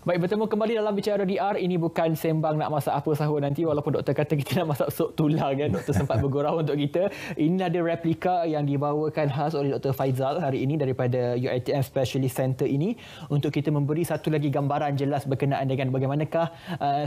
Baik, bertemu kembali dalam Bicara DR. Ini bukan sembang nak masak apa sahur nanti, walaupun doktor kata kita nak masak sup tulang kan. Doktor sempat bergurau untuk kita. Ini ada replika yang dibawakan khas oleh Dr. Faizal hari ini daripada UiTM Specialist Center ini untuk kita memberi satu lagi gambaran jelas berkenaan dengan bagaimanakah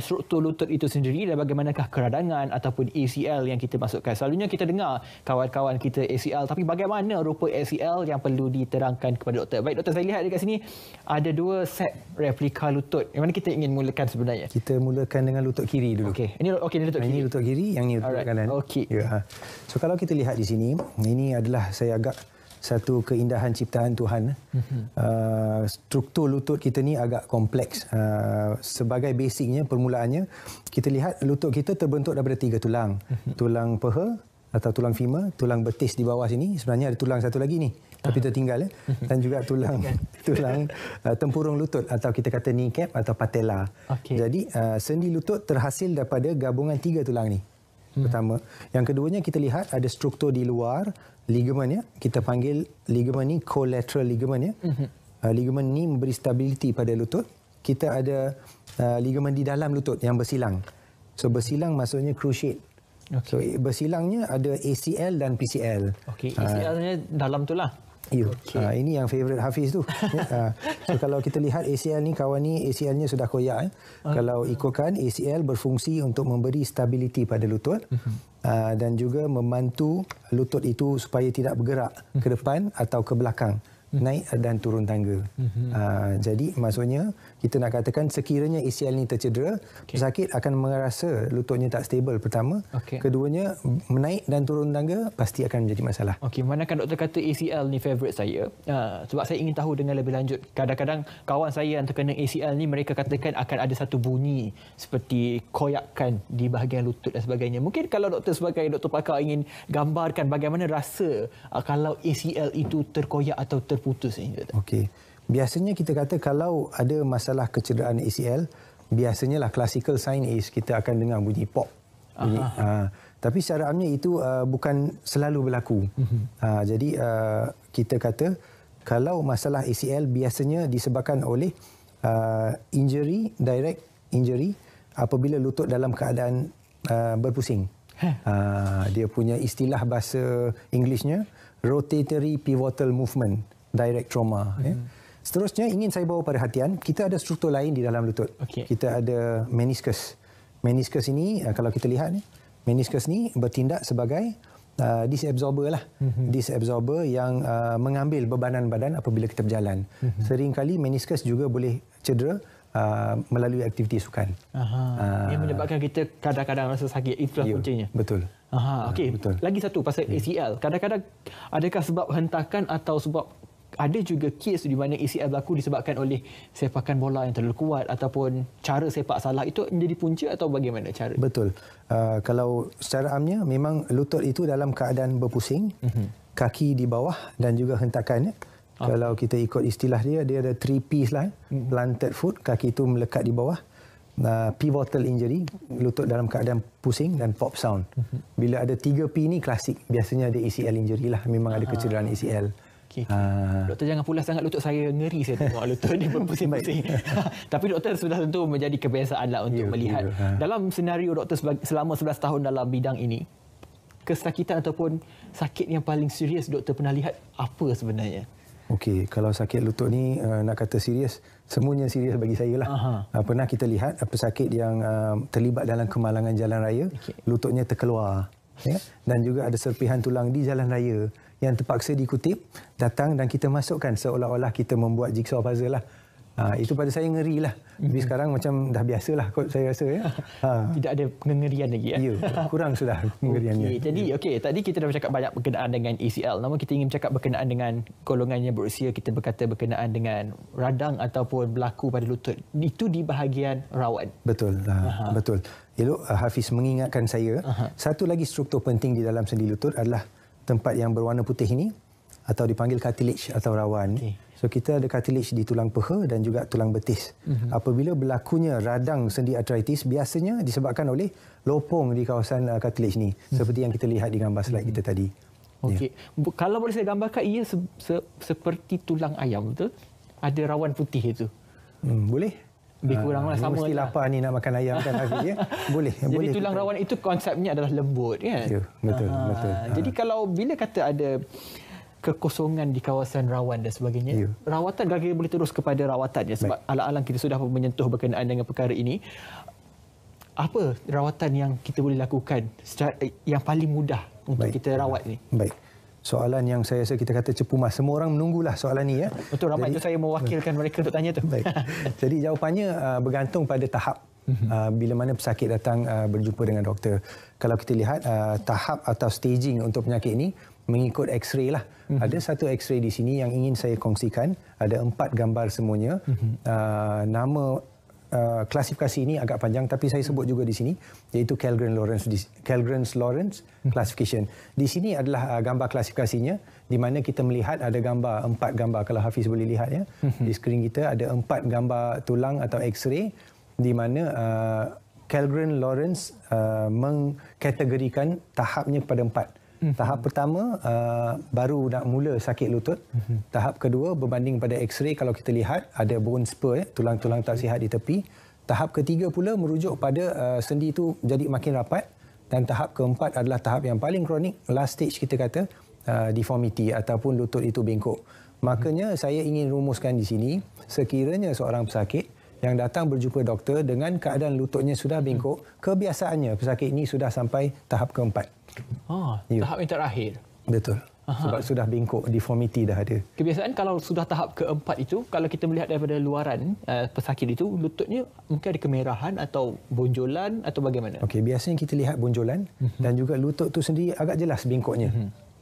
struktur lutut itu sendiri dan bagaimanakah keradangan ataupun ACL yang kita masukkan. Selalunya kita dengar kawan-kawan kita ACL, tapi bagaimana rupa ACL yang perlu diterangkan kepada doktor. Baik, doktor, saya lihat dekat sini ada dua set replika lutut. Yang mana kita ingin mulakan sebenarnya? Kita mulakan dengan lutut kiri dulu. Okey, ini lutut kiri. Ini lutut kiri, yang ini lutut kanan. Okey. Ya. So kalau kita lihat di sini, ini adalah saya agak satu keindahan ciptaan Tuhan. Struktur lutut kita ni agak kompleks. Sebagai basicnya, permulaannya, kita lihat lutut kita terbentuk daripada 3 tulang. Tulang peha atau tulang femur, tulang betis di bawah sini. Sebenarnya ada tulang satu lagi ni, tapi tertinggal. Dan juga tulang tempurung lutut atau kita kata kneecap atau patella. Okay. Jadi sendi lutut terhasil daripada gabungan 3 tulang ni. Pertama. Yang keduanya kita lihat ada struktur di luar ligamen ya. Kita panggil ligamen ni collateral ligamen ya. Ligamen ni memberi stability pada lutut. Kita ada ligamen di dalam lutut yang bersilang. So bersilang maksudnya cruciate. Okay. So bersilangnya ada ACL dan PCL. Okey, ACL-nya dalam tu lah. Ya. Okay. Ini yang favourite Hafiz tu. So kalau kita lihat ACL ni, kawan ni ACL-nya sudah koyak. Kalau ikutkan, ACL berfungsi untuk memberi stability pada lutut dan juga membantu lutut itu supaya tidak bergerak ke depan atau ke belakang, naik dan turun tangga. Jadi maksudnya kita nak katakan sekiranya ACL ni tercedera, pesakit akan merasa lututnya tak stable pertama. Keduanya, menaik dan turun tangga pasti akan menjadi masalah. Okey, manakah doktor kata ACL ni favourite saya? Sebab saya ingin tahu dengan lebih lanjut. Kadang-kadang kawan saya yang terkena ACL ni, mereka katakan akan ada satu bunyi seperti koyakan di bahagian lutut dan sebagainya. Mungkin kalau doktor sebagai doktor pakar ingin gambarkan bagaimana rasa kalau ACL itu terkoyak atau terputus ni. Okey. Biasanya kita kata kalau ada masalah kecederaan ACL, biasanya lah classical sign is kita akan dengar bunyi pop. Bunyi, tapi secara amnya itu bukan selalu berlaku. Jadi kita kata kalau masalah ACL biasanya disebabkan oleh injury, direct injury apabila lutut dalam keadaan berpusing. Dia punya istilah bahasa Englishnya rotatory pivotal movement, direct trauma. Seterusnya ingin saya bawa perhatian, kita ada struktur lain di dalam lutut. Kita ada meniscus. Meniscus ini kalau kita lihat ni, meniscus ni bertindak sebagai disc absorber lah. Disc absorber yang mengambil bebanan badan apabila kita berjalan. Seringkali meniscus juga boleh cedera melalui aktiviti sukan. Yang menyebabkan kita kadang-kadang rasa sakit. Itulah kuncinya. Betul. Okey. Betul. Lagi satu pasal ACL. Kadang-kadang adakah sebab hentakan atau sebab ada juga kes di mana ACL berlaku disebabkan oleh sepakan bola yang terlalu kuat ataupun cara sepak salah, itu menjadi punca atau bagaimana cara? Betul. Kalau secara amnya memang lutut itu dalam keadaan berpusing, kaki di bawah dan juga hentakan. Kalau kita ikut istilah dia, dia ada 3 P's lah. Planted foot, kaki itu melekat di bawah. Pivotal injury, lutut dalam keadaan pusing, dan pop sound. Bila ada 3 P ni klasik, biasanya ada ACL injury lah. Memang ada kecederaan ACL. Doktor jangan pulas sangat, lutut saya ngeri saya tengok lutut ni berpusing-pusing. Tapi doktor sudah tentu menjadi kebiasaan lah untuk melihat. Dalam senario doktor selama 11 tahun dalam bidang ini, kesakitan ataupun sakit yang paling serius doktor pernah lihat apa sebenarnya? Okey, kalau sakit lutut ni nak kata serius, semuanya serius bagi saya lah. Pernah kita lihat pesakit yang terlibat dalam kemalangan jalan raya, lututnya terkeluar. Dan juga ada serpihan tulang di jalan raya yang terpaksa dikutip, datang dan kita masukkan seolah-olah kita membuat jigsaw puzzle lah. Itu pada saya ngeri lah. Tapi sekarang macam dah biasa lah kot saya rasa. Tidak ada kengerian lagi. Ya, kurang sudah kengeriannya. Jadi tadi kita dah bercakap banyak berkenaan dengan ACL. Namun kita ingin bercakap berkenaan dengan golongan yang berusia. Kita berkata berkenaan dengan radang ataupun berlaku pada lutut. Itu di bahagian rawan. Betul. Betul. Elok Hafiz mengingatkan saya, satu lagi struktur penting di dalam sendi lutut adalah tempat yang berwarna putih ini atau dipanggil cartilage atau rawan. So kita ada cartilage di tulang peha dan juga tulang betis. Apabila berlakunya radang sendi artritis, biasanya disebabkan oleh lopong di kawasan cartilage ni, seperti yang kita lihat di gambar slide kita tadi. Okey. Kalau boleh saya gambarkan, ia seperti tulang ayam, betul? Ada rawan putih itu. Boleh. Lebih kurang lah sama. Mesti lapar ni nak makan ayam kan Hafiz ya. Boleh. Jadi boleh tulang rawan itu konsepnya adalah lembut kan? Ya, betul. Jadi kalau bila kata ada kekosongan di kawasan rawan dan sebagainya, rawatan gagal boleh terus kepada rawatan ya, sebab alang-alang kita sudah menyentuh berkenaan dengan perkara ini. Apa rawatan yang kita boleh lakukan yang paling mudah untuk kita rawat ni? Baik. Soalan yang saya rasa kita kata cepu mas. Semua orang menunggulah soalan ni ya. Betul, ramai itu saya mewakilkan mereka untuk tanya tu. Baik. Jadi jawapannya bergantung pada tahap. Bila mana pesakit datang berjumpa dengan doktor. Kalau kita lihat tahap atau staging untuk penyakit ini mengikut X-ray lah. Ada satu X-ray di sini yang ingin saya kongsikan. Ada 4 gambar semuanya. Nama klasifikasi ini agak panjang tapi saya sebut juga di sini, iaitu Kellgren-Lawrence classification. Di sini adalah gambar klasifikasinya, di mana kita melihat ada gambar 4 gambar, kalau Hafiz boleh lihat ya. Di skrin kita ada 4 gambar tulang atau X-ray, di mana Kellgren-Lawrence mengkategorikan tahapnya kepada 4. Tahap pertama baru nak mula sakit lutut. Tahap kedua berbanding pada X-ray, kalau kita lihat ada bone spur, tulang-tulang tak sihat di tepi. Tahap ketiga pula merujuk pada sendi itu jadi makin rapat. Dan tahap keempat adalah tahap yang paling kronik, last stage kita kata, deformity ataupun lutut itu bengkok. Makanya saya ingin rumuskan di sini, sekiranya seorang pesakit yang datang berjumpa doktor dengan keadaan lututnya sudah bengkok, kebiasaannya pesakit ini sudah sampai tahap keempat. Tahap yang terakhir. Betul. Sebab sudah bengkok, deformity dah ada. Kebiasaan kalau sudah tahap keempat itu, kalau kita melihat daripada luaran pesakit itu, lututnya mungkin ada kemerahan atau bonjolan atau bagaimana? Okey, biasanya kita lihat bonjolan dan juga lutut tu sendiri agak jelas bengkoknya.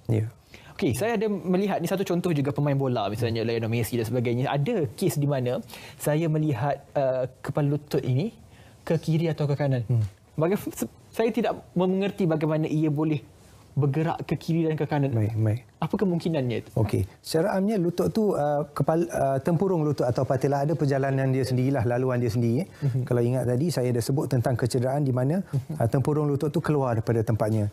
Ya. Okey, saya ada melihat ni satu contoh juga pemain bola, misalnya Lionel Messi dan sebagainya. Ada kes di mana saya melihat kepala lutut ini ke kiri atau ke kanan. Saya tidak mengerti bagaimana ia boleh bergerak ke kiri dan ke kanan. Baik. Apa kemungkinannya itu? Okey, secara amnya lutut tu tempurung lutut atau patella ada perjalanan dia sendirilah, laluan dia sendiri. Kalau ingat tadi saya dah sebut tentang kecederaan di mana tempurung lutut tu keluar daripada tempatnya.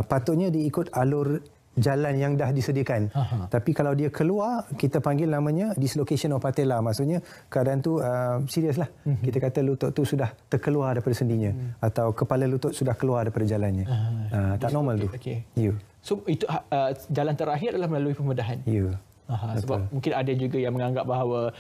Patutnya diikut alur jalan yang dah disediakan. Tapi kalau dia keluar, kita panggil namanya dislocation of patella. Maksudnya keadaan tu serius lah. Kita kata lutut tu sudah terkeluar daripada sendinya atau kepala lutut sudah keluar daripada jalannya. Tak normal tu. Ya. So itu jalan terakhir adalah melalui pembedahan. Ya. Sebab mungkin ada juga yang menganggap bahawa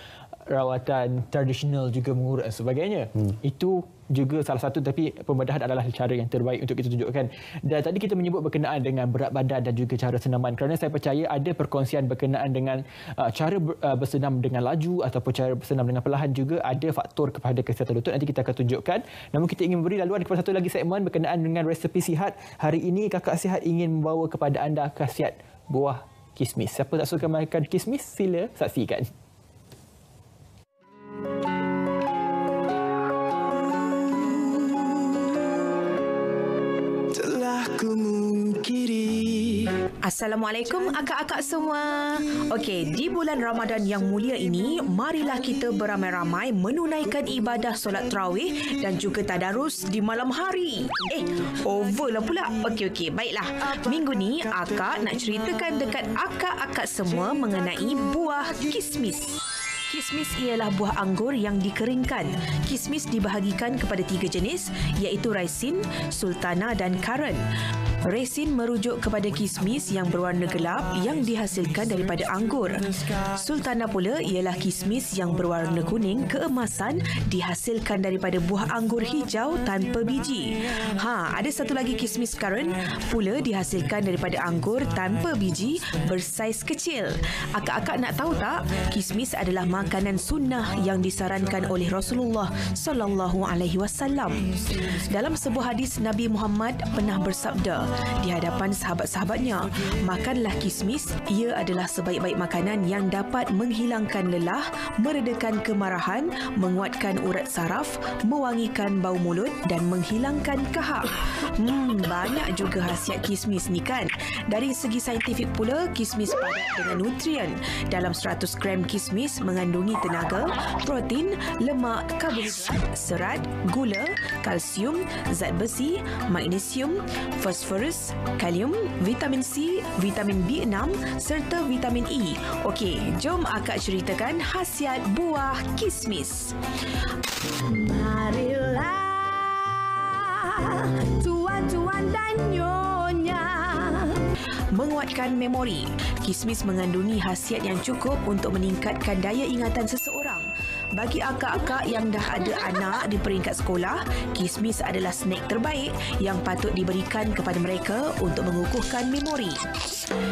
rawatan tradisional juga mengurut dan sebagainya. Itu juga salah satu, tapi pembedahan adalah cara yang terbaik untuk kita tunjukkan. Dan tadi kita menyebut berkenaan dengan berat badan dan juga cara senaman, kerana saya percaya ada perkongsian berkenaan dengan cara bersenam dengan laju ataupun cara bersenam dengan perlahan juga ada faktor kepada kesihatan lutut. Nanti kita akan tunjukkan. Namun kita ingin memberi laluan kepada satu lagi segmen berkenaan dengan resepi sihat. Hari ini Kakak Sihat ingin membawa kepada anda khasiat buah kismis. Siapa tak suka makan kismis, sila saksikan. Assalamualaikum akak-akak semua. Okey, di bulan Ramadan yang mulia ini, marilah kita beramai-ramai menunaikan ibadah solat tarawih dan juga tadarus di malam hari. Over lah pula. Okey, baiklah. Minggu ni akak nak ceritakan dekat akak-akak semua mengenai buah kismis. Kismis ialah buah anggur yang dikeringkan. Kismis dibahagikan kepada 3 jenis, iaitu raisin, sultana dan karen. Resin merujuk kepada kismis yang berwarna gelap yang dihasilkan daripada anggur. Sultana pula ialah kismis yang berwarna kuning keemasan dihasilkan daripada buah anggur hijau tanpa biji. Ada satu lagi kismis karen pula dihasilkan daripada anggur tanpa biji bersaiz kecil. Akak-akak nak tahu tak? Kismis adalah makanan sunnah yang disarankan oleh Rasulullah sallallahu alaihi wasallam. Dalam sebuah hadis, Nabi Muhammad pernah bersabda di hadapan sahabat-sahabatnya, makanlah kismis, ia adalah sebaik-baik makanan yang dapat menghilangkan lelah, meredakan kemarahan, menguatkan urat saraf, mewangikan bau mulut dan menghilangkan kahak. Banyak juga khasiat kismis ni kan. Dari segi saintifik pula, kismis padat dengan nutrien. Dalam 100 gram kismis mengandungi tenaga, protein, lemak, karbohidrat, serat, gula, kalsium, zat besi, magnesium, fosfor fosforus, kalium, vitamin C, vitamin B6 serta vitamin E. Okey, jom akak ceritakan khasiat buah kismis. Marilah tuan-tuan dan nyonya. Menguatkan memori. Kismis mengandungi khasiat yang cukup untuk meningkatkan daya ingatan seseorang. Bagi akak-akak yang dah ada anak di peringkat sekolah, kismis adalah snack terbaik yang patut diberikan kepada mereka untuk mengukuhkan memori.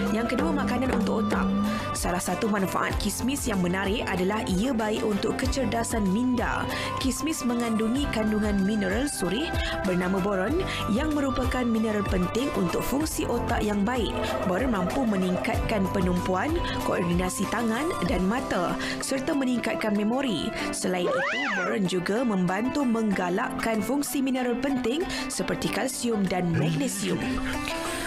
Yang kedua, makanan untuk otak. Salah satu manfaat kismis yang menarik adalah ia baik untuk kecerdasan minda. Kismis mengandungi kandungan mineral surih bernama boron yang merupakan mineral penting untuk fungsi otak yang baik. Boron mampu meningkatkan penumpuan, koordinasi tangan dan mata serta meningkatkan memori. Selain itu, boron juga membantu menggalakkan fungsi mineral penting seperti kalsium dan magnesium.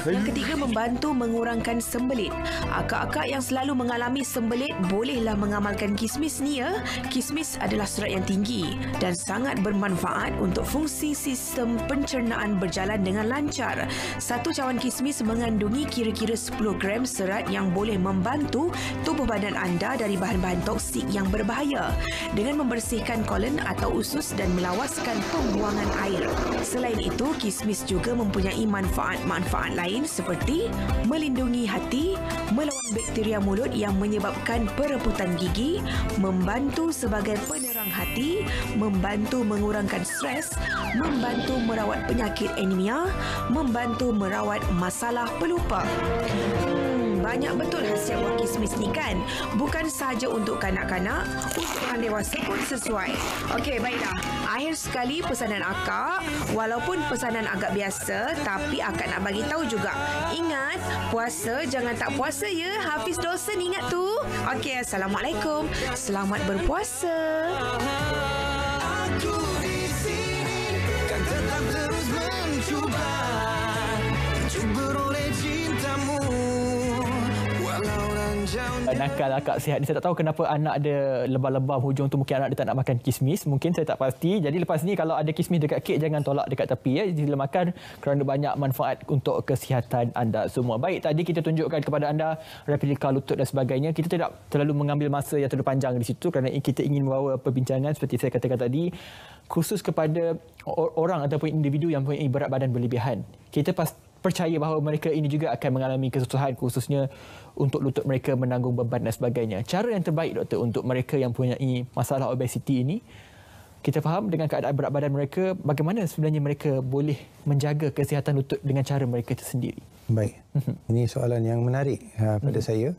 Yang ketiga, membantu mengurangkan sembelit. Akak-akak yang selalu mengalami sembelit bolehlah mengamalkan kismis ni ya. Kismis adalah serat yang tinggi dan sangat bermanfaat untuk fungsi sistem pencernaan berjalan dengan lancar. Satu cawan kismis mengandungi kira-kira 10 gram serat yang boleh membantu tubuh badan anda dari bahan-bahan toksik yang berbahaya dengan membersihkan kolen atau usus dan melawaskan pembuangan air. Selain itu, kismis juga mempunyai manfaat-manfaat lain seperti melindungi hati, melawan bakteria mulut yang menyebabkan perebutan gigi, membantu sebagai penerang hati, membantu mengurangkan stres, membantu merawat penyakit anemia, membantu merawat masalah pelupa. Banyak betul khasiat buah kismis ni kan? Bukan sahaja untuk kanak-kanak, untuk orang dewasa pun sesuai. Okey, baiklah. Akhir sekali pesanan akak, walaupun pesanan agak biasa, tapi akak nak bagi tahu juga. Ingat, puasa jangan tak puasa ya. Hafiz dosen ingat tu. Okey, Assalamualaikum. Selamat berpuasa. Aku di sini kan tetap terus mencuba beroleh cintamu. Nakal akak sihat ni, saya tak tahu kenapa anak dia lebam-lebam hujung tu. Mungkin anak dia tak nak makan kismis, mungkin, saya tak pasti. Jadi lepas ni kalau ada kismis dekat kek, jangan tolak dekat tepi ya. Sila makan kerana banyak manfaat untuk kesihatan anda semua. Baik, tadi kita tunjukkan kepada anda replika lutut dan sebagainya. Kita tidak terlalu mengambil masa yang terlalu panjang di situ kerana kita ingin membawa perbincangan seperti saya katakan tadi khusus kepada orang ataupun individu yang mempunyai berat badan berlebihan. Kita percaya bahawa mereka ini juga akan mengalami kesusahan khususnya untuk lutut mereka menanggung beban dan sebagainya. Cara yang terbaik, doktor, untuk mereka yang mempunyai masalah obesiti ini, kita faham dengan keadaan berat badan mereka, bagaimana sebenarnya mereka boleh menjaga kesihatan lutut dengan cara mereka itu sendiri? Baik, ini soalan yang menarik pada saya.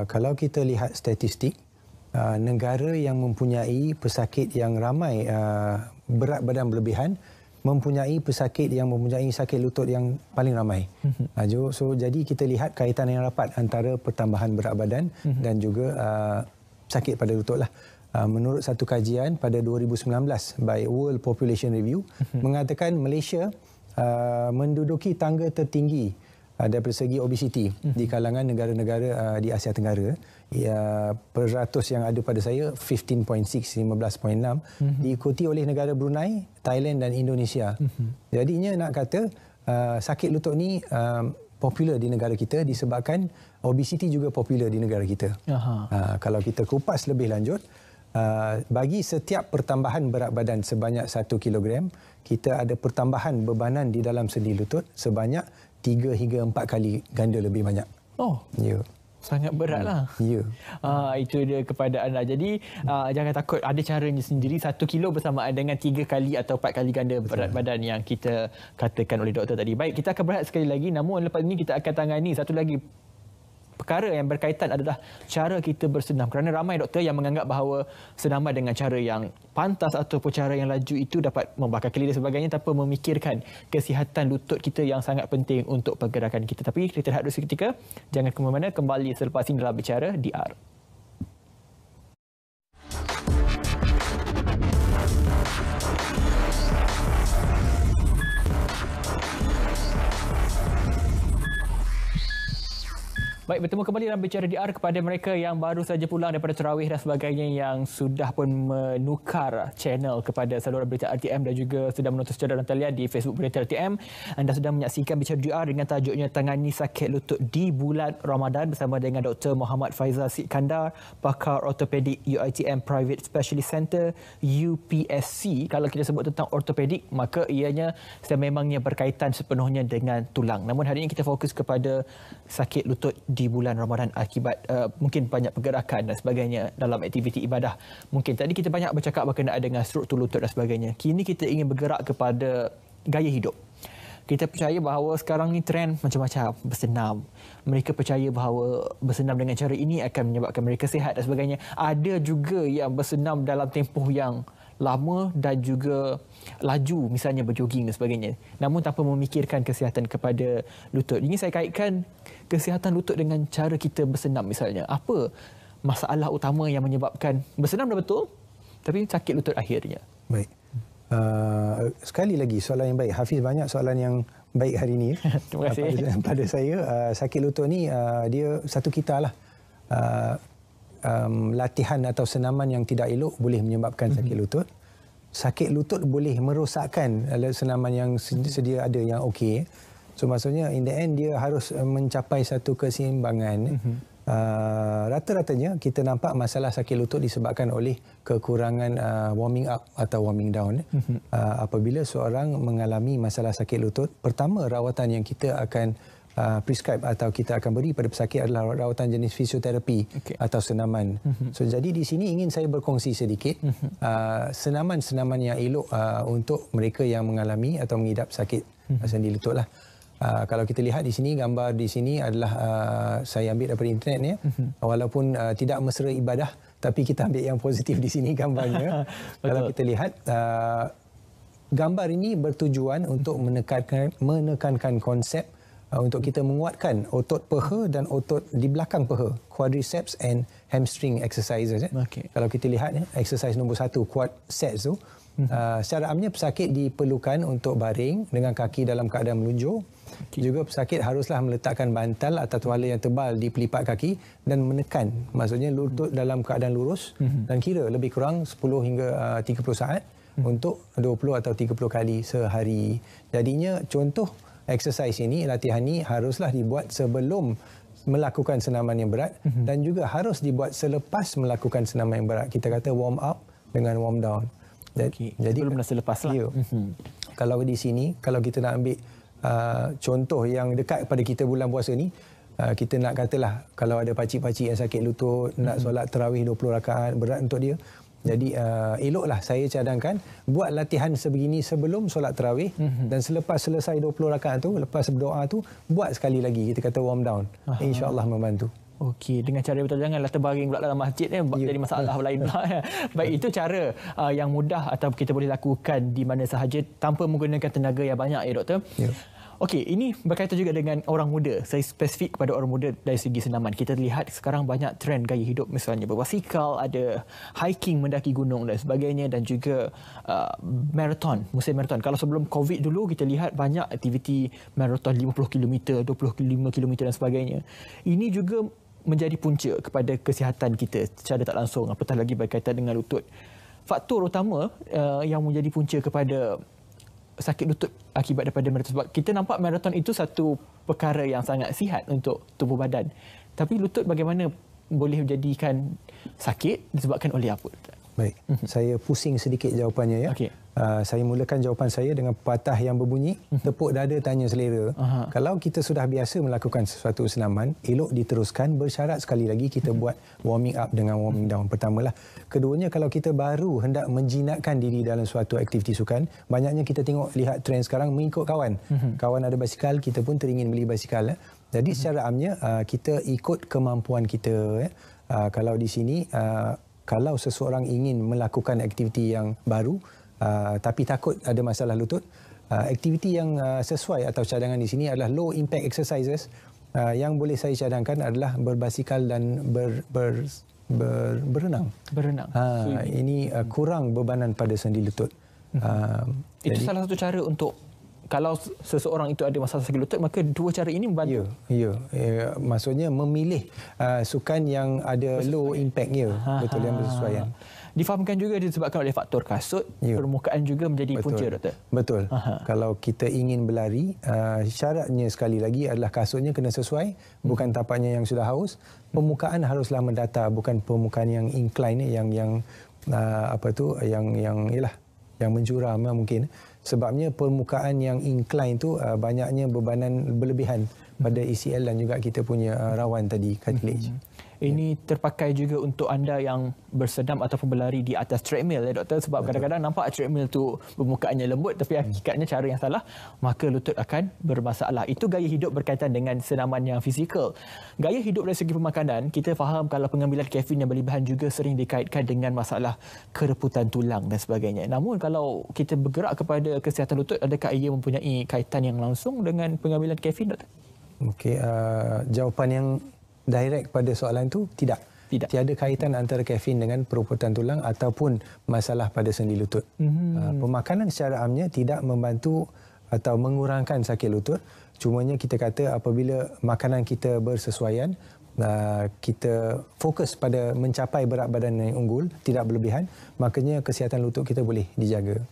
Kalau kita lihat statistik, negara yang mempunyai pesakit yang ramai berat badan berlebihan mempunyai pesakit yang mempunyai sakit lutut yang paling ramai. So jadi kita lihat kaitan yang rapat antara pertambahan berat badan dan juga sakit pada lutut lah. Menurut satu kajian pada 2019 by World Population Review mengatakan Malaysia menduduki tangga tertinggi daripada segi obesiti di kalangan negara-negara di Asia Tenggara. Peratus yang ada pada saya 15.6, 15.6 diikuti oleh negara Brunei, Thailand dan Indonesia. Jadinya nak kata sakit lutut ni popular di negara kita disebabkan obesiti juga popular di negara kita. Kalau kita kupas lebih lanjut, bagi setiap pertambahan berat badan sebanyak 1 kilogram, kita ada pertambahan bebanan di dalam sendi lutut sebanyak 3 hingga 4 kali ganda lebih banyak. Oh. Ya. Sangat beratlah. Ya. Itu dia kepada anda. Jadi jangan takut, ada caranya sendiri. 1 kilo bersamaan dengan 3 kali atau 4 kali ganda berat badan yang kita katakan oleh doktor tadi. Baik, kita akan berehat sekali lagi. Namun lepas ini kita akan tangani satu lagi perkara yang berkaitan adalah cara kita bersenam. Kerana ramai doktor yang menganggap bahawa senaman dengan cara yang pantas ataupun cara yang laju itu dapat membakar kelih dan sebagainya tanpa memikirkan kesihatan lutut kita yang sangat penting untuk pergerakan kita. Tapi kita rehat dulu seketika. Jangan ke mana-mana, kembali selepas ini dalam Bicara DR. Baik, bertemu kembali dalam Bicara DR kepada mereka yang baru saja pulang daripada tarawih dan sebagainya, yang sudah pun menukar channel kepada saluran berita RTM dan juga sedang menonton secara dalam talian di Facebook Berita RTM. Anda sedang menyaksikan Bicara DR dengan tajuknya Tangani Sakit Lutut di Bulan Ramadan bersama dengan Dr. Muhammad Faizal Sikandar, pakar ortopedik UiTM Private Specialist Center UPSC. Kalau kita sebut tentang ortopedik, maka ianya memangnya berkaitan sepenuhnya dengan tulang. Namun hari ini kita fokus kepada sakit lutut di bulan Ramadan akibat mungkin banyak pergerakan dan sebagainya dalam aktiviti ibadah. Mungkin tadi kita banyak bercakap berkenaan dengan struktur lutut dan sebagainya. Kini kita ingin bergerak kepada gaya hidup. Kita percaya bahawa sekarang ni trend macam-macam, bersenam. Mereka percaya bahawa bersenam dengan cara ini akan menyebabkan mereka sihat dan sebagainya. Ada juga yang bersenam dalam tempoh yang lama dan juga laju, misalnya berjoging dan sebagainya, namun tanpa memikirkan kesihatan kepada lutut. Ini saya kaitkan kesihatan lutut dengan cara kita bersenam misalnya. Apa masalah utama yang menyebabkan bersenam dah betul tapi sakit lutut akhirnya? Baik. Sekali lagi soalan yang baik. Hafiz, banyak soalan yang baik hari ini. Terima kasih. Pada saya, sakit lutut ni dia satu kita lah. Latihan atau senaman yang tidak elok boleh menyebabkan sakit lutut. Sakit lutut boleh merosakkan senaman yang sedia ada yang okey. So maksudnya in the end dia harus mencapai satu keseimbangan. Rata-ratanya kita nampak masalah sakit lutut disebabkan oleh kekurangan warming up atau warming down. Apabila seorang mengalami masalah sakit lutut, pertama rawatan yang kita akan prescribe atau kita akan beri pada pesakit adalah rawatan jenis fisioterapi atau senaman. So jadi di sini ingin saya berkongsi sedikit senaman-senaman yang elok untuk mereka yang mengalami atau mengidap sakit sendi lutut lah. Kalau kita lihat di sini, gambar di sini adalah saya ambil daripada internet ni. Walaupun tidak mesra ibadah, tapi kita ambil yang positif di sini gambarnya. Kalau kita lihat gambar ini bertujuan untuk menekankan konsep untuk kita menguatkan otot peha dan otot di belakang peha, quadriceps and hamstring exercises. Kalau kita lihat exercise nombor 1, quadriceps tu, secara amnya pesakit diperlukan untuk baring dengan kaki dalam keadaan melunjur. Juga pesakit haruslah meletakkan bantal atau tuala yang tebal di pelipat kaki dan menekan, maksudnya lutut dalam keadaan lurus, dan kira lebih kurang 10 hingga 30 saat untuk 20 atau 30 kali sehari. Jadinya contoh exercise ini, latihan ini haruslah dibuat sebelum melakukan senaman yang berat dan juga harus dibuat selepas melakukan senaman yang berat. Kita kata warm up dengan warm down. Jadi sebelum dan selepas lah. Ya. Kalau di sini, kalau kita nak ambil contoh yang dekat pada kita bulan puasa ni, kita nak katalah kalau ada pakcik-pakcik yang sakit lutut, nak solat tarawih 20 rakaat, berat untuk dia. Jadi eloklah saya cadangkan buat latihan sebegini sebelum solat tarawih dan selepas selesai 20 rakaat tu, lepas berdoa tu, buat sekali lagi, kita kata warm down. InsyaAllah membantu. Okey, dengan cara betul, janganlah terbaring pula dalam masjid jadi masalah lain pula. Baik, itu cara yang mudah atau kita boleh lakukan di mana sahaja tanpa menggunakan tenaga yang banyak, ya doktor. Okey, ini berkaitan juga dengan orang muda. Saya spesifik kepada orang muda dari segi senaman. Kita lihat sekarang banyak trend gaya hidup, misalnya berbasikal, ada hiking, mendaki gunung dan sebagainya, dan juga maraton, musim maraton. Kalau sebelum COVID dulu, kita lihat banyak aktiviti maraton 50 km, 25 km dan sebagainya. Ini juga menjadi punca kepada kesihatan kita secara tak langsung, apatah lagi berkaitan dengan lutut. Faktor utama yang menjadi punca kepada sakit lutut akibat daripada maraton, sebab kita nampak maraton itu satu perkara yang sangat sihat untuk tubuh badan, tapi lutut bagaimana boleh menjadikan sakit disebabkan oleh apa? Baik, saya pusing sedikit jawapannya ya. Saya mulakan jawapan saya dengan pepatah yang berbunyi, tepuk dada tanya selera. Kalau kita sudah biasa melakukan sesuatu senaman, elok diteruskan, bersyarat sekali lagi kita buat warming up dengan warming down. Pertamalah. Keduanya, kalau kita baru hendak menjinakkan diri dalam suatu aktiviti sukan, banyaknya kita tengok lihat trend sekarang mengikut kawan. Kawan ada basikal, kita pun teringin beli basikal. Jadi secara amnya kita ikut kemampuan kita. Kalau di sini kalau seseorang ingin melakukan aktiviti yang baru tapi takut ada masalah lutut, aktiviti yang sesuai atau cadangan di sini adalah low impact exercises. Yang boleh saya cadangkan adalah berbasikal dan berenang. Ini kurang bebanan pada sendi lutut. itu salah satu cara untuk kalau seseorang itu ada masalah sakit lutut, maka dua cara ini membantu. Maksudnya memilih sukan yang ada low impact betul, yang bersesuaian. Difahamkan juga disebabkan oleh faktor kasut, permukaan juga menjadi punca, doktor. Betul. Kalau kita ingin berlari, syaratnya sekali lagi adalah kasutnya kena sesuai, bukan tapaknya yang sudah haus. Permukaan haruslah mendatar, bukan permukaan yang incline, yang menjuram mungkin. Sebabnya permukaan yang incline tu banyaknya bebanan berlebihan pada ACL dan juga kita punya rawan tadi, cartilage. Ini terpakai juga untuk anda yang bersenam ataupun berlari di atas treadmill, doktor, sebab kadang-kadang nampak treadmill tu permukaannya lembut tapi hakikatnya cara yang salah, maka lutut akan bermasalah. Itu gaya hidup berkaitan dengan senaman yang fizikal. Gaya hidup dari segi pemakanan, kita faham kalau pengambilan kafein yang berlebihan juga sering dikaitkan dengan masalah kereputan tulang dan sebagainya. Namun kalau kita bergerak kepada kesihatan lutut, adakah ia mempunyai kaitan yang langsung dengan pengambilan kafein, doktor? Okey, jawapan yang direct pada soalan itu tidak. Tiada kaitan antara kafein dengan pereputan tulang ataupun masalah pada sendi lutut. Pemakanan secara amnya tidak membantu atau mengurangkan sakit lutut. Cumanya kita kata apabila makanan kita bersesuaian, kita fokus pada mencapai berat badan yang unggul, tidak berlebihan, makanya kesihatan lutut kita boleh dijaga.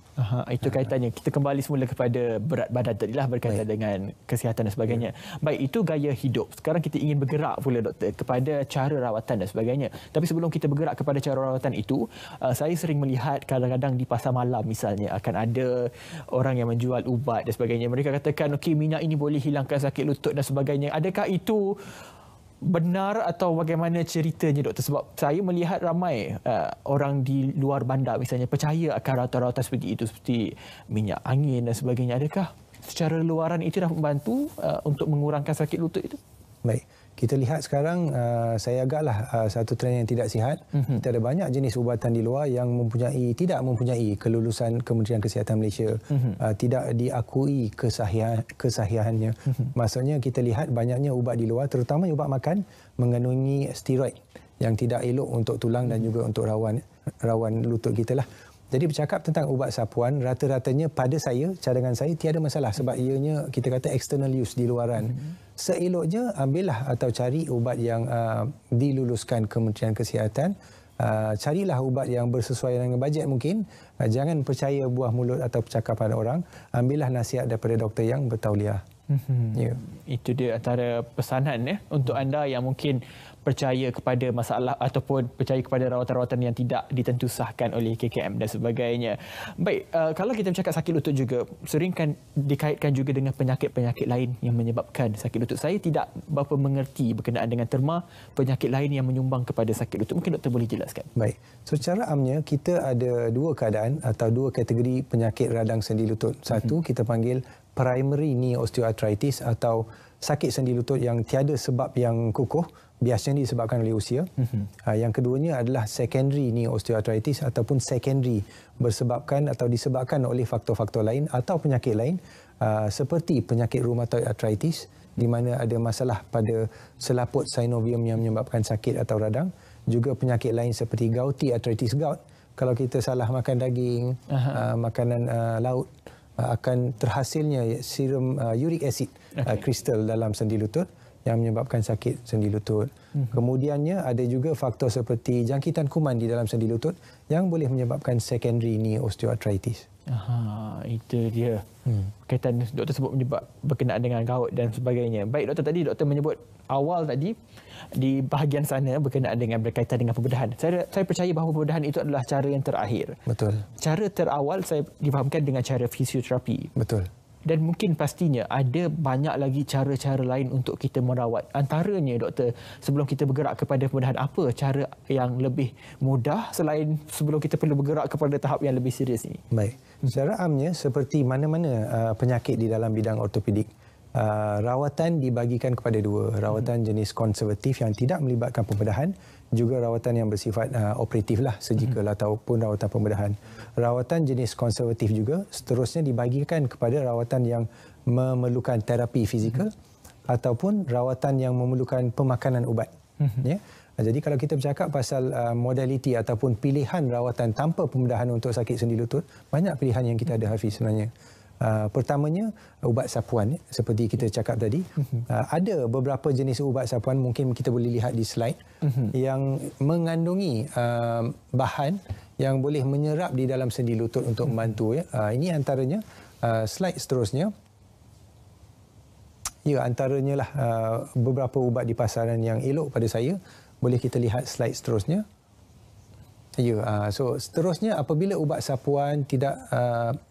Itu kaitannya. Kita kembali semula kepada berat badan tadilah berkaitan dengan kesihatan dan sebagainya. Baik, itu gaya hidup. Sekarang kita ingin bergerak pula, doktor, kepada cara rawatan dan sebagainya. Tapi sebelum kita bergerak kepada cara rawatan itu, saya sering melihat kadang-kadang di pasar malam misalnya akan ada orang yang menjual ubat dan sebagainya. Mereka katakan, okey, minyak ini boleh hilangkan sakit lutut dan sebagainya. Adakah itu benar atau bagaimana ceritanya, doktor? Sebab saya melihat ramai orang di luar bandar misalnya percaya akan rawatan-rawatan seperti itu, seperti minyak angin dan sebagainya. Adakah secara luaran itu dah membantu untuk mengurangkan sakit lutut itu? Baik, kita lihat sekarang saya agaklah satu trend yang tidak sihat. Kita ada banyak jenis ubatan di luar yang tidak mempunyai kelulusan Kementerian Kesihatan Malaysia, tidak diakui kesahihannya. Maksudnya kita lihat banyaknya ubat di luar, terutama ubat makan mengandungi steroid yang tidak elok untuk tulang dan juga untuk rawan lutut kita lah. Jadi bercakap tentang ubat sapuan, rata-ratanya pada saya, cadangan saya tiada masalah sebab ianya kita kata external use di luaran. Seeloknya ambillah atau cari ubat yang diluluskan Kementerian Kesihatan. Carilah ubat yang bersesuaian dengan bajet mungkin. Jangan percaya buah mulut atau percakapan orang. Ambillah nasihat daripada doktor yang bertauliah. Itu dia antara pesanan untuk anda yang mungkin percaya kepada masalah ataupun percaya kepada rawatan-rawatan yang tidak ditentusahkan oleh KKM dan sebagainya. Baik, kalau kita bercakap sakit lutut juga, sering kan dikaitkan juga dengan penyakit-penyakit lain yang menyebabkan sakit lutut. Saya tidak berapa mengerti berkenaan dengan terma penyakit lain yang menyumbang kepada sakit lutut. Mungkin doktor boleh jelaskan. Baik, secara amnya kita ada dua keadaan atau dua kategori penyakit radang sendi lutut. Satu kita panggil primary knee osteoarthritis atau sakit sendi lutut yang tiada sebab yang kukuh, biasanya disebabkan oleh usia. Yang keduanya adalah secondary knee osteoarthritis ataupun secondary bersebabkan atau disebabkan oleh faktor-faktor lain atau penyakit lain seperti penyakit rheumatoid arthritis di mana ada masalah pada selaput synovium yang menyebabkan sakit atau radang, juga penyakit lain seperti gouty arthritis gout. Kalau kita salah makan daging, makanan laut, akan terhasilnya serum uric acid kristal dalam sendi lutut yang menyebabkan sakit sendi lutut. Kemudiannya ada juga faktor seperti jangkitan kuman di dalam sendi lutut yang boleh menyebabkan secondary knee osteoarthritis. Itu dia. Kaitan doktor sebut menyebab berkenaan dengan gout dan sebagainya. Baik, doktor, tadi doktor menyebut awal tadi di bahagian sana berkenaan dengan berkaitan dengan pembedahan. Saya percaya bahawa pembedahan itu adalah cara yang terakhir. Betul. Cara terawal saya difahamkan dengan cara fisioterapi. Betul. Dan mungkin pastinya ada banyak lagi cara-cara lain untuk kita merawat. Antaranya, doktor, sebelum kita bergerak kepada pembedahan, apa cara yang lebih mudah selain sebelum kita perlu bergerak kepada tahap yang lebih serius ini? Baik. Secara amnya seperti mana-mana penyakit di dalam bidang ortopedik, rawatan dibagikan kepada dua. Rawatan jenis konservatif yang tidak melibatkan pembedahan, juga rawatan yang bersifat operatif lah, surgical ataupun rawatan pembedahan. Rawatan jenis konservatif juga seterusnya dibagikan kepada rawatan yang memerlukan terapi fizikal ataupun rawatan yang memerlukan pemakanan ubat. Ya. Jadi kalau kita bercakap pasal modaliti ataupun pilihan rawatan tanpa pembedahan untuk sakit sendi lutut, banyak pilihan yang kita ada, Hafiz, sebenarnya. Pertamanya ubat sapuan seperti kita cakap tadi. Ada beberapa jenis ubat sapuan mungkin kita boleh lihat di slide yang mengandungi bahan yang boleh menyerap di dalam sendi lutut untuk membantu ya. Ini antaranya slide seterusnya. Ya, antaranya lah beberapa ubat di pasaran yang elok pada saya. Boleh kita lihat slide seterusnya. Ya, so seterusnya apabila ubat sapuan tidak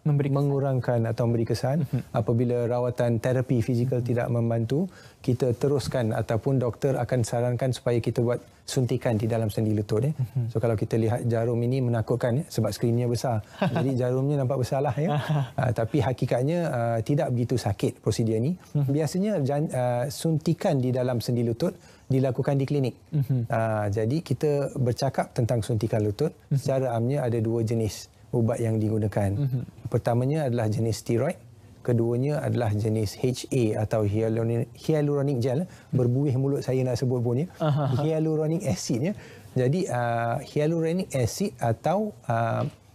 mengurangkan atau memberi kesan, apabila rawatan terapi fizikal tidak membantu, kita teruskan ataupun doktor akan sarankan supaya kita buat suntikan di dalam sendi lutut. So kalau kita lihat jarum ini menakutkan sebab skrinnya besar. Jadi jarumnya nampak besar lah ya. Tapi hakikatnya tidak begitu sakit prosedur ini. Biasanya suntikan di dalam sendi lutut dilakukan di klinik. Jadi kita bercakap tentang suntikan lutut. Secara amnya ada dua jenis ubat yang digunakan. Pertamanya adalah jenis steroid. Keduanya adalah jenis HA atau hyaluronic gel. Berbuih mulut saya nak sebut punya. Hyaluronic acid ya. Jadi hyaluronic acid atau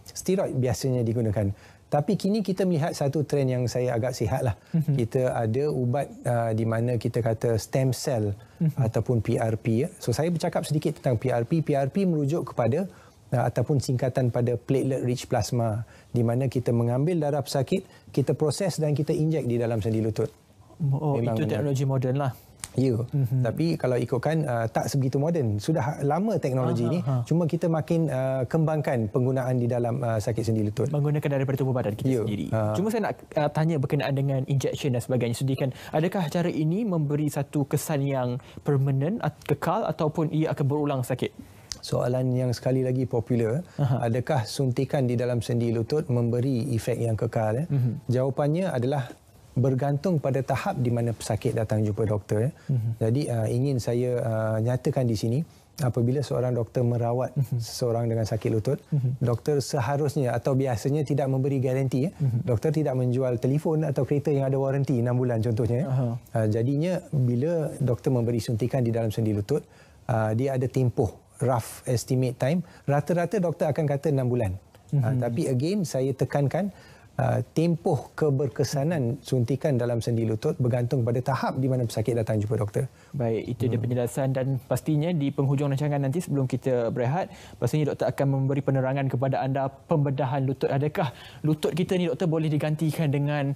steroid biasanya digunakan. Tapi kini kita melihat satu trend yang saya agak sihat lah. Kita ada ubat di mana kita kata stem cell ataupun PRP. Ya. So saya bercakap sedikit tentang PRP. PRP merujuk kepada ataupun singkatan pada platelet rich plasma, di mana kita mengambil darah pesakit, kita proses dan kita injek di dalam sendi lutut. Memang itu teknologi moden lah. Ya, tapi kalau ikutkan tak sebegitu moden. Sudah lama teknologi ini, cuma kita makin kembangkan penggunaan di dalam sakit sendi lutut. Menggunakan daripada tubuh badan kita sendiri. Cuma saya nak tanya berkenaan dengan injection dan sebagainya. Sudikan, adakah cara ini memberi satu kesan yang permanent, kekal ataupun ia akan berulang sakit? Soalan yang sekali lagi popular, adakah suntikan di dalam sendi lutut memberi efek yang kekal? Jawapannya adalah bergantung pada tahap di mana pesakit datang jumpa doktor. Jadi ingin saya nyatakan di sini, apabila seorang doktor merawat seseorang dengan sakit lutut, doktor seharusnya atau biasanya tidak memberi garanti. Doktor tidak menjual telefon atau kereta yang ada waranti 6 bulan contohnya. Jadinya bila doktor memberi suntikan di dalam sendi lutut, dia ada tempoh, rough estimate time. Rata-rata doktor akan kata 6 bulan. Tapi again saya tekankan, tempoh keberkesanan suntikan dalam sendi lutut bergantung pada tahap di mana pesakit datang jumpa doktor. Baik, itu dia penjelasan dan pastinya di penghujung rancangan nanti sebelum kita berehat, pastinya doktor akan memberi penerangan kepada anda pembedahan lutut. Adakah lutut kita ni doktor boleh digantikan dengan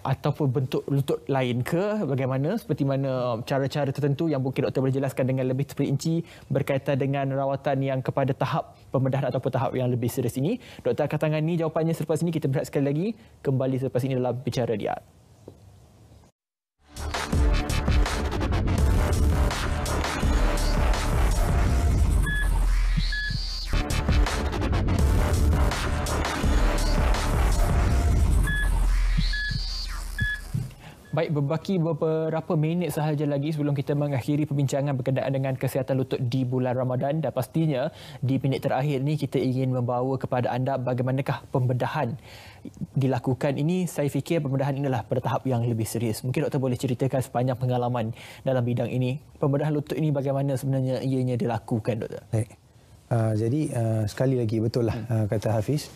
ataupun bentuk lutut lain ke? Bagaimana? Seperti mana cara-cara tertentu yang mungkin doktor boleh jelaskan dengan lebih terperinci berkaitan dengan rawatan yang kepada tahap pembedahan ataupun tahap yang lebih serius ini. Doktor akan tangani jawapannya selepas ini. Kita berehat sekali lagi, kembali selepas ini dalam Bicara di Art. Baik, berbaki beberapa minit sahaja lagi sebelum kita mengakhiri perbincangan berkenaan dengan kesihatan lutut di bulan Ramadan, dan pastinya di minit terakhir ni kita ingin membawa kepada anda bagaimanakah pembedahan dilakukan ini. Saya fikir pembedahan inilah pada tahap yang lebih serius. Mungkin doktor boleh ceritakan sepanjang pengalaman dalam bidang ini. Pembedahan lutut ini bagaimana sebenarnya ianya dilakukan, doktor? Baik. Jadi sekali lagi betul lah kata Hafiz,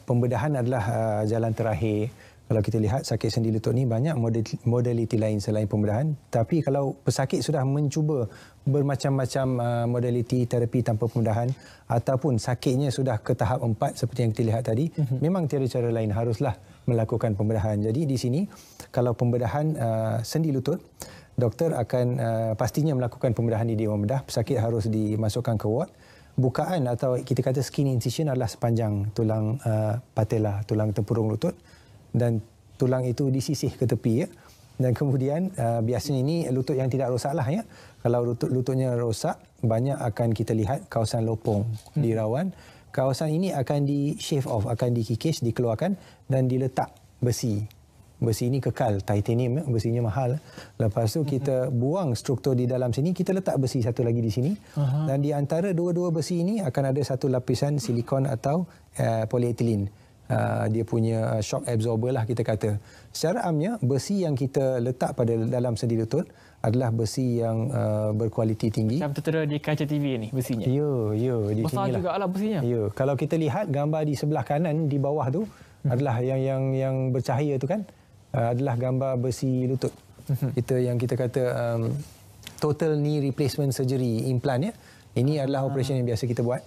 pembedahan adalah jalan terakhir. Kalau kita lihat sakit sendi lutut ni banyak modaliti lain selain pembedahan. Tapi kalau pesakit sudah mencuba bermacam-macam modaliti terapi tanpa pembedahan ataupun sakitnya sudah ke tahap 4 seperti yang kita lihat tadi, memang tiada cara lain, haruslah melakukan pembedahan. Jadi di sini kalau pembedahan sendi lutut, doktor akan pastinya melakukan pembedahan di Dewan Bedah. Pesakit harus dimasukkan ke ward. Bukaan atau kita kata skin incision adalah sepanjang tulang patella, tulang tempurung lutut, dan tulang itu disisih ke tepi ya. Dan kemudian biasanya ini lutut yang tidak rosak lah ya. Kalau lututnya rosak, banyak akan kita lihat kawasan lopong di rawan. Kawasan ini akan di shave off, akan dikikis, dikeluarkan dan diletak besi. Besi ini kekal, titanium ya, besinya mahal. Lepas tu kita buang struktur di dalam sini, kita letak besi satu lagi di sini. Dan di antara dua-dua besi ini akan ada satu lapisan silikon atau polietilen. Dia punya shock absorber lah kita kata. Secara amnya, besi yang kita letak pada dalam sendi lutut adalah besi yang berkualiti tinggi. Macam tertera di kaca TV ni besinya? Ya. Di besar sinilah. Besar juga lah besinya? Ya. Kalau kita lihat gambar di sebelah kanan, di bawah tu, adalah yang bercahaya tu kan, adalah gambar besi lutut. Yang kita kata total knee replacement surgery implant ya. Ini adalah operasi yang biasa kita buat.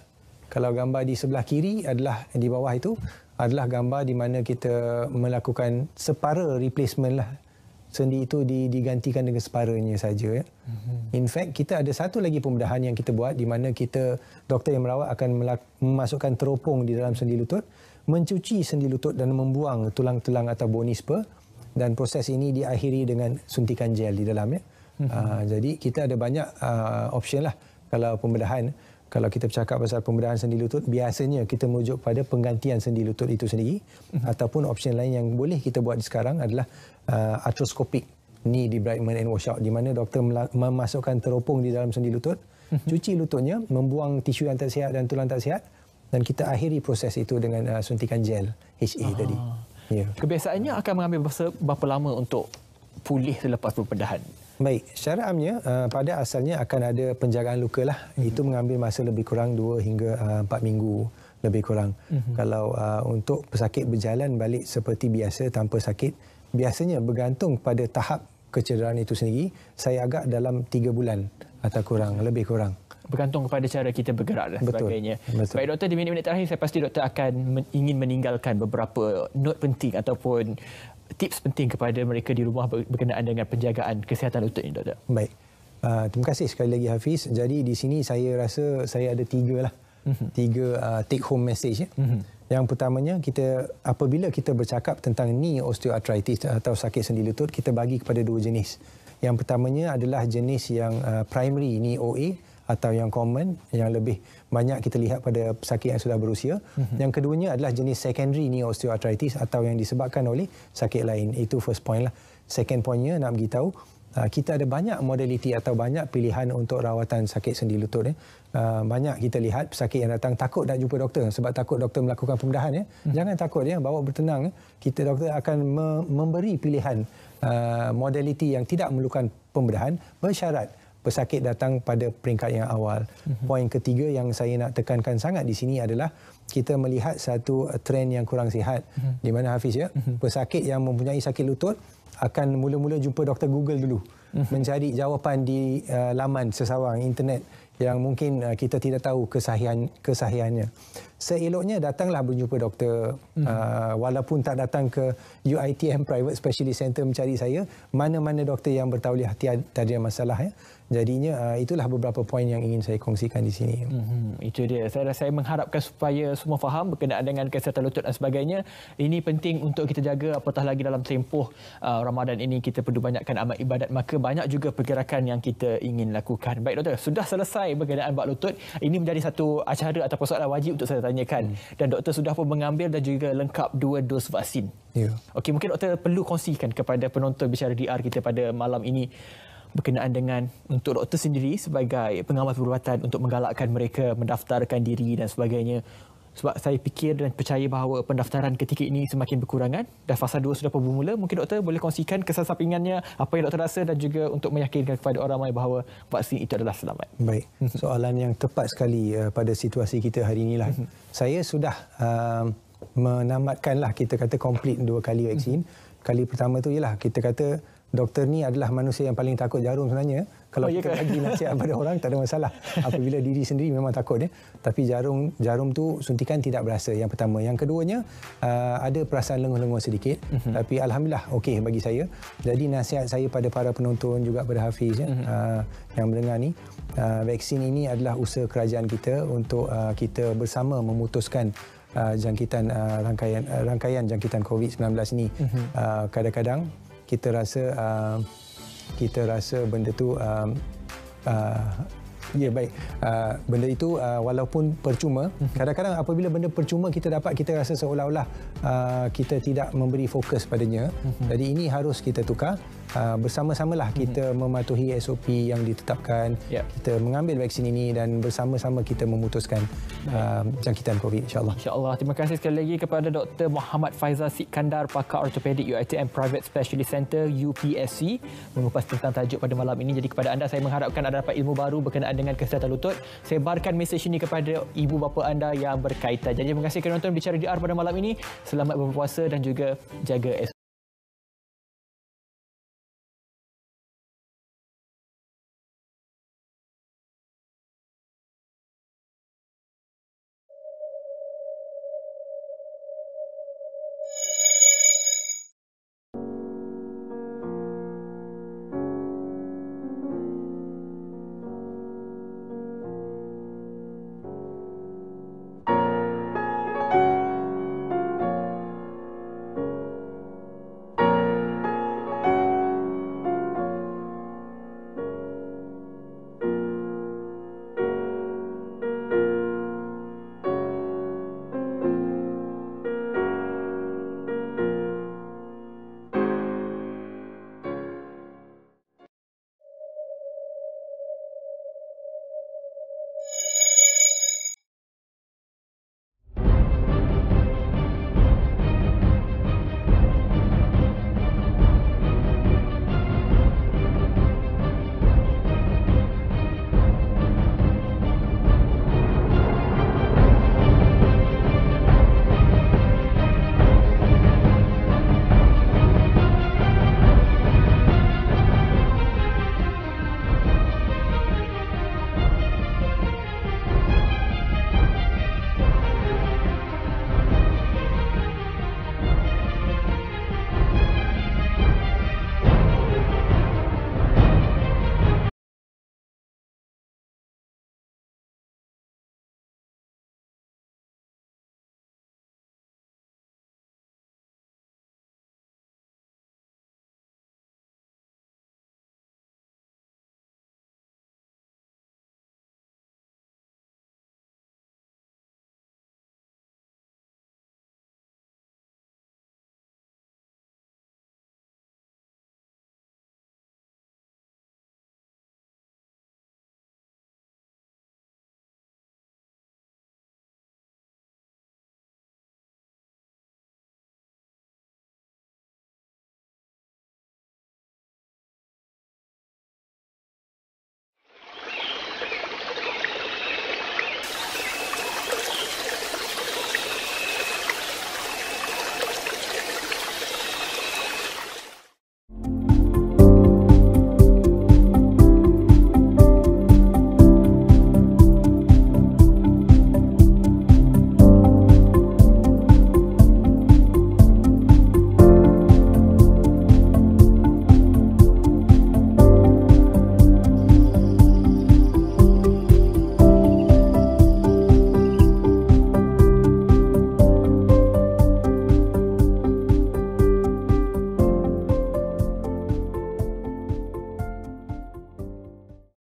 Kalau gambar di sebelah kiri adalah di bawah itu adalah gambar di mana kita melakukan separa replacement lah. Sendi itu digantikan dengan separanya saja. Ya. In fact, kita ada satu lagi pembedahan yang kita buat di mana doktor yang merawat akan memasukkan teropong di dalam sendi lutut, mencuci sendi lutut dan membuang tulang-tulang atau bone spur, dan proses ini diakhiri dengan suntikan gel di dalam. Ya. Jadi kita ada banyak option lah kalau pembedahan. Kalau kita bercakap pasal pembedahan sendi lutut, biasanya kita merujuk pada penggantian sendi lutut itu sendiri, ataupun option lain yang boleh kita buat sekarang adalah arthroscopic knee debridement and washout, di mana doktor memasukkan teropong di dalam sendi lutut, cuci lututnya, membuang tisu yang tak sihat dan tulang tak sihat, dan kita akhiri proses itu dengan suntikan gel HA tadi. Ya. Kebiasaannya akan mengambil masa berapa lama untuk pulih selepas pembedahan? Baik, secara amnya pada asalnya akan ada penjagaan luka lah. Itu mengambil masa lebih kurang 2 hingga 4 minggu lebih kurang. Kalau untuk pesakit berjalan balik seperti biasa tanpa sakit, biasanya bergantung pada tahap kecederaan itu sendiri, saya agak dalam 3 bulan atau kurang, lebih kurang. Bergantung kepada cara kita bergerak dan sebagainya. Betul. Baik doktor, di minit-minit terakhir saya pasti doktor akan ingin meninggalkan beberapa note penting ataupun tips penting kepada mereka di rumah berkenaan dengan penjagaan kesihatan lutut ini, doktor. Baik. Terima kasih sekali lagi Hafiz. Jadi di sini saya rasa saya ada 3 lah. 3 take home message. Yang pertamanya, apabila kita bercakap tentang knee osteoarthritis atau sakit sendi lutut, kita bagi kepada 2 jenis. Yang pertamanya adalah jenis yang primary knee OA atau yang common, yang lebih banyak kita lihat pada pesakit yang sudah berusia. Yang keduanya adalah jenis secondary knee osteoarthritis atau yang disebabkan oleh sakit lain. Itu first point lah. Second pointnya nak beritahu, kita ada banyak modaliti atau banyak pilihan untuk rawatan sakit sendi lutut. Banyak kita lihat pesakit yang datang takut nak jumpa doktor sebab takut doktor melakukan pembedahan. Jangan takut, bawa bertenang. Doktor akan memberi pilihan modaliti yang tidak memerlukan pembedahan bersyarat pesakit datang pada peringkat yang awal. Poin ketiga yang saya nak tekankan sangat di sini adalah kita melihat satu trend yang kurang sihat. Di mana Hafiz, pesakit yang mempunyai sakit lutut akan mula-mula jumpa doktor Google dulu. Mencari jawapan di laman sesawang internet yang mungkin kita tidak tahu kesahihannya. Seeloknya datanglah berjumpa doktor, walaupun tak datang ke UiTM Private Specialist Center mencari saya, mana-mana doktor yang bertauliah tiada masalah. Jadinya itulah beberapa poin yang ingin saya kongsikan di sini. Itu dia. Saya mengharapkan supaya semua faham berkenaan dengan kesihatan lutut dan sebagainya. Ini penting untuk kita jaga, apatah lagi dalam tempoh Ramadan ini kita perlu banyakkan amal ibadat, maka banyak juga pergerakan yang kita ingin lakukan. Baik doktor, sudah selesai berkenaan bab lutut. Ini menjadi satu acara atau persoalan wajib untuk saya tanyakan. Dan doktor sudah pun mengambil dan juga lengkap 2 dos vaksin. Okey, mungkin doktor perlu kongsikan kepada penonton Bicara DR kita pada malam ini berkenaan dengan untuk doktor sendiri sebagai pengamal perubatan untuk menggalakkan mereka mendaftarkan diri dan sebagainya. Sebab saya fikir dan percaya bahawa pendaftaran ketika ini semakin berkurangan dan fasa 2 sudah pun bermula. Mungkin doktor boleh kongsikan kesan sampingannya, apa yang doktor rasa dan juga untuk meyakinkan kepada orang ramai bahawa vaksin itu adalah selamat. Baik, soalan yang tepat sekali pada situasi kita hari inilah. Saya sudah menamatkanlah, kita kata complete 2 kali vaksin. Kali pertama tu ialah kita kata doktor ni adalah manusia yang paling takut jarum sebenarnya. Kalau kita bagi nasihat pada orang tak ada masalah. Apabila diri sendiri memang takut tapi jarum tu suntikan tidak berasa. Yang pertama. Yang keduanya ada perasaan lenguh-lenguh sedikit. Tapi alhamdulillah okey bagi saya. Jadi nasihat saya pada para penonton juga pada Hafiz yang mendengar ni, vaksin ini adalah usaha kerajaan kita untuk kita bersama memutuskan jangkitan rangkaian jangkitan COVID-19 ini. Kadang-kadang kita rasa benda tu benda itu walaupun percuma, kadang-kadang apabila benda percuma kita dapat, kita rasa seolah-olah kita tidak memberi fokus padanya. Jadi ini harus kita tukar. Bersama-samalah kita mematuhi SOP yang ditetapkan. Kita mengambil vaksin ini dan bersama-sama kita memutuskan jangkitan COVID, insya-Allah. Insya-Allah. Terima kasih sekali lagi kepada Dr. Muhammad Faizal Sikandar, pakar ortopedik UiTM Private Specialist Center UPSC, mengupas tentang tajuk pada malam ini. Jadi kepada anda saya mengharapkan anda dapat ilmu baru berkenaan dengan kesihatan lutut, sebarkan mesej ini kepada ibu bapa anda yang berkaitan. Jadi terima kasih kerana menonton Bicara DR pada malam ini. Selamat berpuasa dan juga jaga